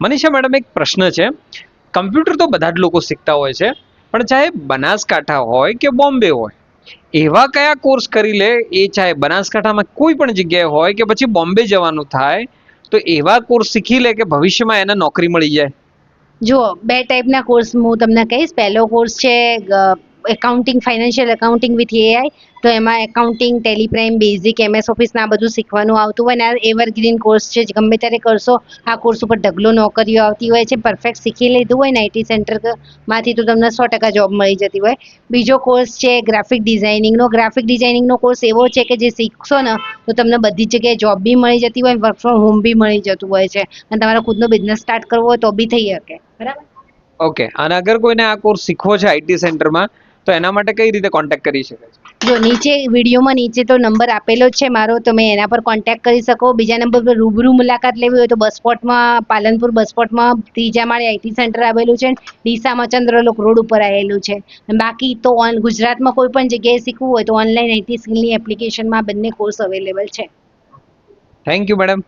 Manisha madam, એક પ્રશ્ન છે. કમ્પ્યુટર તો બધા જ લોકો શીખતા હોય છે, પણ ચાહે બનાસકાંઠા હોય કે બોમ્બે હોય, એવા કયા કોર્સ કરી લે, એ ચાહે બનાસકાંઠામાં કોઈ પણ જગ્યાએ હોય કે પછી બોમ્બે જવાનું થાય, તો એવા કોર્સ શીખી લે કે ભવિષ્યમાં એને નોકરી મળી જાય? જુઓ, બે ટાઈપના કોર્સ હું તમને કહીશ. પહેલો કોર્સ છે accounting, financial accounting with AI. તો એમાં accounting, TallyPrime, basic, MS office આ બધું શીખવાનું આવતું હોય ને આ એવરગ્રીન કોર્સ છે. ગમે ત્યારે કરશો આ કોર્સ ઉપર ઢગલો નોકરીઓ આવતી હોય છે. પરફેક્ટ શીખી લીધું હોય ને IT સેન્ટરમાંથી તો તમને 100% જોબ મળી જતી હોય. બીજો કોર્સ છે ગ્રાફિક ડિઝાઇનિંગનો. ગ્રાફિક ડિઝાઇનિંગનો કોર્સ એવો છે કે જે શીખશો ને તો તમને બધી જગ્યાએ જોબ બી મળી જતી હોય, વર્ક ફ્રોમ હોમ બી મળી જતું હોય છે, અને તમારો ખુદનો બિઝનેસ સ્ટાર્ટ કરવો હોય તો બી થઈ શકે. બરાબર. ઓકે. અને અગર કોઈને આ કોર્સ શીખવો છે IT સેન્ટરમાં, તો એના માટે કઈ રીતે કોન્ટેક્ટ કરી શકે છે? જો નીચે વિડીયોમાં નીચે તો નંબર આપેલો જ છે મારો, તમે એના પર કોન્ટેક્ટ કરી શકો. બીજા નંબર પર રૂબરૂ મુલાકાત લેવી હોય તો બસ સ્પોટમાં, પાલનપુર બસ સ્પોટમાં 3જા માળે IT સેન્ટર આવેલું છે. ડીસામાં ચંદ્રલોક રોડ ઉપર આવેલું છે. બાકી તો ગુજરાતમાં કોઈ પણ જગ્યાએ શીખવું હોય તો ઓનલાઈન IT સ્કિલની એપ્લિકેશનમાં બંને કોર્સ અવેલેબલ છે. Thank you madam.